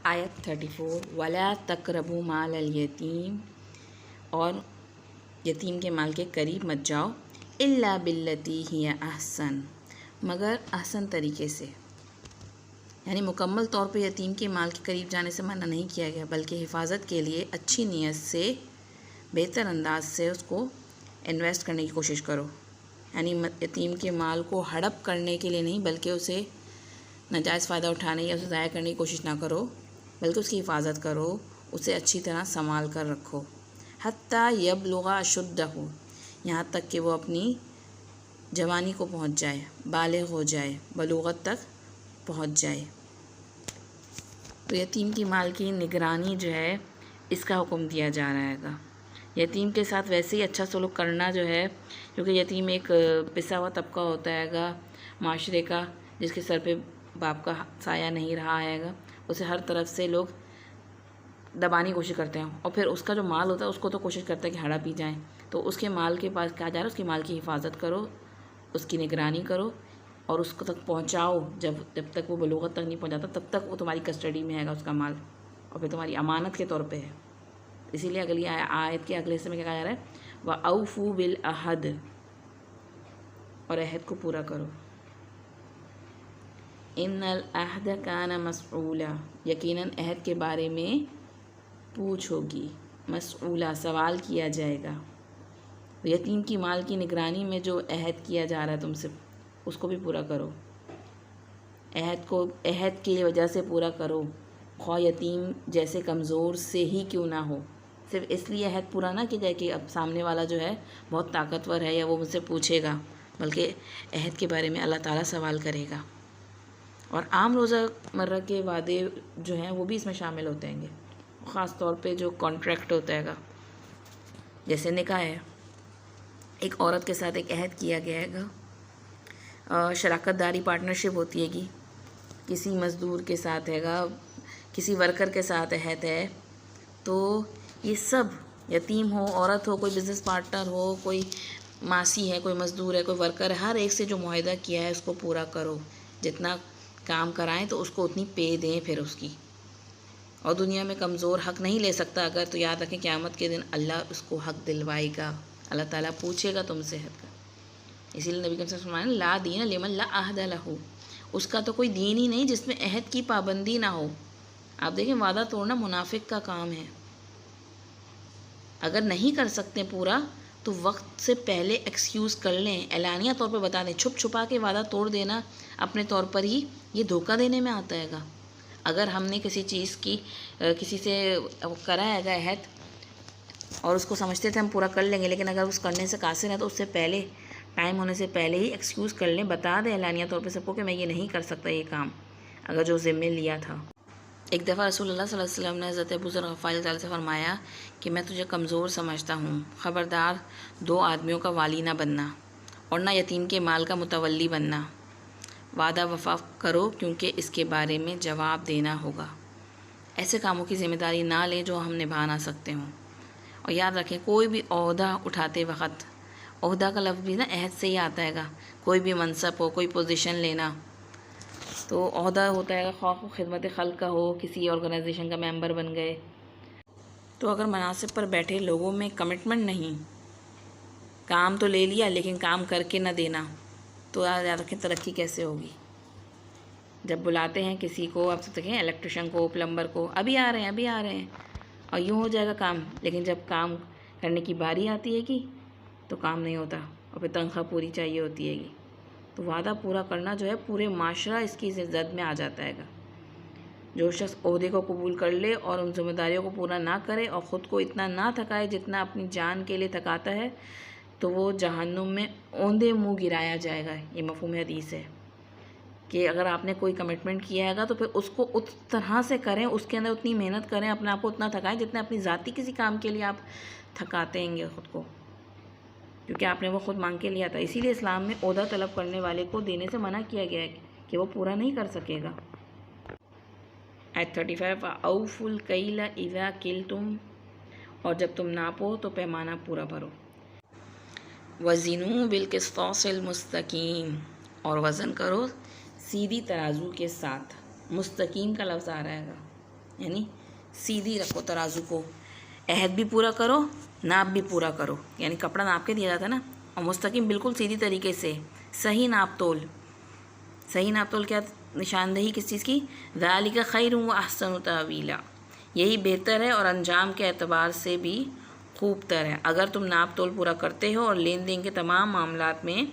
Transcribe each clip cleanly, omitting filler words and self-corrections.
आयत 34 वला तकरबू माल अल यतीम, और यतीम के माल के करीब मत जाओ, इल्ला बिल्लती हिया अहसन, मगर अहसन तरीके से। यानी मुकम्मल तौर पे यतीम के माल के करीब जाने से मना नहीं किया गया, बल्कि हिफाजत के लिए अच्छी नीयत से बेहतर अंदाज से उसको इन्वेस्ट करने की कोशिश करो। यानी यतीम के माल को हड़प करने के लिए नहीं, बल्कि उसे नाजायज़ फ़ायदा उठाने या उसे ज़ाया करने की कोशिश ना करो, बल्कि उसकी हिफाजत करो, उसे अच्छी तरह संभाल कर रखो। हत्ता यबलुगा अशुद्धहु, यहाँ तक कि वो अपनी जवानी को पहुँच जाए, बालिग हो जाए, बलूगत तक पहुँच जाए। तो यतीम की माल की निगरानी जो है इसका हुक्म दिया जा रहा है। यतीम के साथ वैसे ही अच्छा सलूक करना जो है, क्योंकि यतीम एक पिसा हुआ तबका होता है माशरे का, जिसके सर पे बाप का साया नहीं रहा है, उसे हर तरफ से लोग दबाने की कोशिश करते हैं, और फिर उसका जो माल होता है उसको तो कोशिश करता है कि हड़प ही जाए। तो उसके माल के पास क्या जा रहा है, उसके माल की हिफाजत करो, उसकी निगरानी करो और उसको तक पहुंचाओ। जब तक वो बलूगत तक नहीं पहुंचाता तब तक वो तुम्हारी कस्टडी में है उसका माल, और फिर तुम्हारी अमानत के तौर पे है। इसीलिए अगली आयत के अगले हिस्से में क्या कहा जा रहा है, व औफू बिल अहद, और अहद को पूरा करो। इन्नल अहद काना मसऊला, यकीनन अहद के बारे में पूछ होगी, मसऊला सवाल किया जाएगा। तो यतीम की माल की निगरानी में जो अहद किया जा रहा है तुमसे, उसको भी पूरा करो। अहद की वजह से पूरा करो, ख्वाह यतीम जैसे कमज़ोर से ही क्यों ना हो। सिर्फ इसलिए अहद पूरा ना किया जाए कि अब सामने वाला जो है बहुत ताकतवर है या वो मुझसे पूछेगा, बल्कि अहद के बारे में अल्लाह ताला सवाल करेगा। और आम रोज़मर्रा के वादे जो हैं वो भी इसमें शामिल होते हैं, ख़ास तौर पे जो कॉन्ट्रैक्ट होता है, जैसे निकाह है, एक औरत के साथ एक अहद किया गया है, शराकतदारी पार्टनरशिप होती है, किसी मज़दूर के साथ है, किसी वर्कर के साथ अहद है। तो ये सब यतीम हो, औरत हो, कोई बिज़नेस पार्टनर हो, कोई मासी है, कोई मज़दूर है, कोई वर्कर है, हर एक से जो मुआहदा किया है उसको पूरा करो। जितना काम कराएं तो उसको उतनी पे दें फिर उसकी। और दुनिया में कमज़ोर हक़ नहीं ले सकता अगर, तो याद रखें क़यामत के दिन अल्लाह उसको हक़ दिलवाएगा, अल्लाह ताला पूछेगा तुमसे हक़ का। इसीलिए नबी करीम सल्लल्लाहु अलैहि वसल्लम ला दीन लिमन ला अहद लहू, उसका तो कोई दीन ही नहीं जिसमें अहद की पाबंदी ना हो। आप देखें, वादा तोड़ना मुनाफिक का काम है। अगर नहीं कर सकते पूरा तो वक्त से पहले एक्सक्यूज़ कर लें, एलानिया तौर पर बता दें। छुप छुपा के वादा तोड़ देना अपने तौर पर ही ये धोखा देने में आता है। अगर हमने किसी चीज़ की किसी से करा है अहद और उसको समझते थे हम पूरा कर लेंगे, लेकिन अगर उस करने से कासिर है तो उससे पहले, टाइम होने से पहले ही एक्सक्यूज़ कर लें, बता दें एलानिया तौर पे सबको कि मैं ये नहीं कर सकता ये काम, अगर जो ज़िम्मे लिया था। एक दफ़ा रसूलुल्लाह सल्लल्लाहु अलैहि वसल्लम ने हज़रत अबू ज़र ग़फ़ारी से फरमाया कि मैं तुझे कमज़ोर समझता हूँ, ख़बरदार 2 आदमियों का वाली ना बनना और ना यतीम के माल का मुतवल्ली बनना। वादा वफ़ा करो, क्योंकि इसके बारे में जवाब देना होगा। ऐसे कामों की ज़िम्मेदारी ना लें जो हम निभा ना सकते हों। और याद रखें, कोई भी ओहदा उठाते वक़्त, ओहदा का लफ्ज़ भी ना अहद से ही आता है। कोई भी मनसब हो, कोई पोजीशन लेना, तो ओहदा होता है, ख़्वाह खिदमत खल्क़ का हो, किसी ऑर्गेनाइजेशन का मेंबर बन गए, तो अगर मनासिब पर बैठे लोगों में कमिटमेंट नहीं, काम तो ले लिया लेकिन काम करके ना देना, तो याद रखें तरक्की कैसे होगी। जब बुलाते हैं किसी को, आप देखें इलेक्ट्रिशियन को, प्लम्बर को, अभी आ रहे हैं और यूँ हो जाएगा काम, लेकिन जब काम करने की बारी आती है तो काम नहीं होता और फिर तनख्वाह पूरी चाहिए होती है। तो वादा पूरा करना जो है, पूरे माशरा इसकी ज़द में आ जाता है। जो शख्स ओहदे को कबूल कर ले और उन जिम्मेदारियों को पूरा ना करे और ख़ुद को इतना ना थकाए जितना अपनी जान के लिए थकाता है, तो वो जहन्नुम में औंधे मुँह गिराया जाएगा। ये मफ़हूम हदीस है कि अगर आपने कोई कमिटमेंट किया है तो फिर उसको उस तरह से करें, उसके अंदर उतनी मेहनत करें, अपने आप को उतना थकाएं जितना अपनी ज़ाती किसी काम के लिए आप थकाते हैं ख़ुद को, क्योंकि आपने वो ख़ुद मांग के लिया था। इसीलिए इस्लाम में ओहदा तलब करने वाले को देने से मना किया गया है कि वो पूरा नहीं कर सकेगा। आयत 35 औफुल कैला इज़ा किल्तुम, और जब तुम नापो तो पैमाना पूरा भरो। वज़िनू बिलक़िस्तासिल मुस्तक़ीम, और वज़न करो सीधी तराजू के साथ। मुस्तकीम का लफ्ज़ आ रहा है, यानी सीधी रखो तराजू को, अहद भी पूरा करो, नाप भी पूरा करो, यानी कपड़ा नाप के दिया जाता है ना, और मुस्तकीम बिल्कुल सीधी तरीके से सही नाप तोल। सही नाप तोल क्या निशानदेही किस चीज़ की? ज़ालिका खैरुन व अहसनु तावीला, यही बेहतर है और अंजाम के एतबार से भी खूब तर है। अगर तुम नाप तोल पूरा करते हो और लेन देन के तमाम मामलात में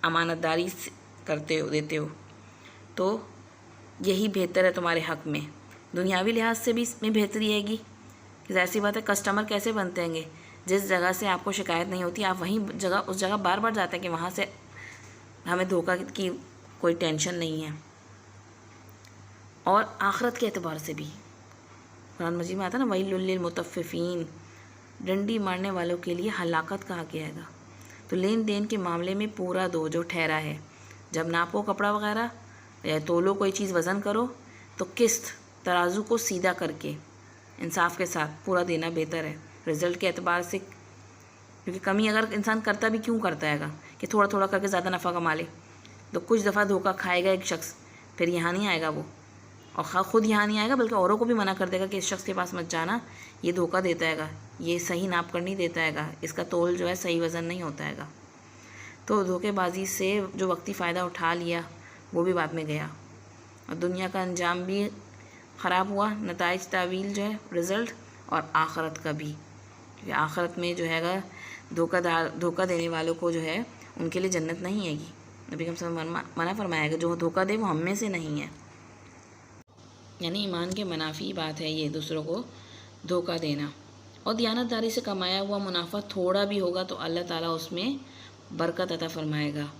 अमानतदारी करते हो देते हो तो यही बेहतर है तुम्हारे हक़ में। दुनियावी लिहाज से भी इसमें बेहतरी आएगी कि ऐसी बात है, कस्टमर कैसे बनते हैं? जिस जगह से आपको शिकायत नहीं होती आप वहीं जगह उस जगह बार बार जाते हैं कि वहाँ से हमें धोखा की कोई टेंशन नहीं है। और आखिरत के एतबार से भी कुरान मजीद में आता है ना, वैलुल लिल मुतफ्फिफीन, डंडी मारने वालों के लिए हलाकत कहा गया है। तो लेन देन के मामले में पूरा दो जो ठहरा है, जब नापो कपड़ा वगैरह या तोलो कोई चीज़ वज़न करो तो किस्त तराजू को सीधा करके इंसाफ के साथ पूरा देना बेहतर है रिज़ल्ट के एतबार से। क्योंकि कमी अगर इंसान करता भी क्यों करता है कि थोड़ा थोड़ा करके ज़्यादा नफ़ा कमा ले, तो कुछ दफ़ा धोखा खाएगा एक शख्स, फिर यहाँ नहीं आएगा वो, और ख़ुद यहाँ नहीं आएगा बल्कि औरों को भी मना कर देगा कि इस शख्स के पास मत जाना, ये धोखा देता हैगा, ये सही नाप कर नहीं देता हैगा, इसका तोल जो है सही वज़न नहीं होता हैगा। तो धोखेबाजी से जो वक्ती फ़ायदा उठा लिया वो भी बाद में गया और दुनिया का अंजाम भी ख़राब हुआ, नताइज तावील जो है रिज़ल्ट, और आखरत का भी, क्योंकि आखरत में जो है धोखा देने वालों को जो है उनके लिए जन्नत नहीं आएगी। नबी मना फरमाएगा जो धोखा दे वो हम में से नहीं है। यानी ईमान के मुनाफी बात है ये दूसरों को धोखा देना। और दियानतदारी से कमाया हुआ मुनाफा थोड़ा भी होगा तो अल्लाह ताला उसमें बरकत अता फरमाएगा।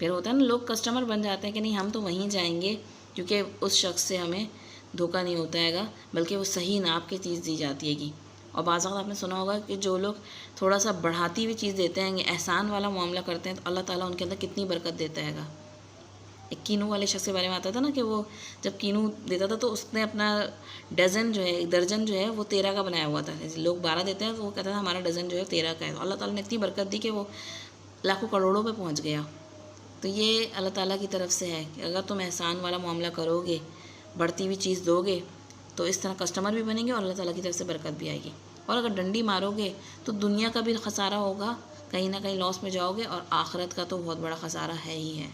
फिर होता है ना, लोग कस्टमर बन जाते हैं कि नहीं हम तो वहीं जाएंगे क्योंकि उस शख्स से हमें धोखा नहीं होता हैगा, बल्कि वो सही नाप की चीज़ दी जाती हैगी। और बाज़ वक़्त आपने सुना होगा कि जो लोग थोड़ा सा बढ़ाती हुई चीज़ देते हैं, एहसान वाला मामला करते हैं, तो अल्लाह ताला उनके अंदर कितनी बरकत देता हैगा। एक कीनू वाले शख्स के बारे में आता था ना कि वो जब कीनू देता था तो उसने अपना दर्जन जो है वो 13 का बनाया हुआ था। जैसे लोग 12 देते हैं तो वो कहता था हमारा डज़न जो है 13 का है। तो अल्लाह ताला ने इतनी बरकत दी कि वो लाखों करोड़ों पे पहुंच गया। तो ये अल्लाह ताला की तरफ से है कि अगर तुम एहसान वाला मामला करोगे, बढ़ती हुई चीज़ दोगे, तो इस तरह कस्टमर भी बनेंगे और अल्लाह ताला की तरफ से बरकत भी आएगी। और अगर डंडी मारोगे तो दुनिया का भी खसारा होगा, कहीं ना कहीं लॉस में जाओगे, और आखिरत का तो बहुत बड़ा खसारा है ही है।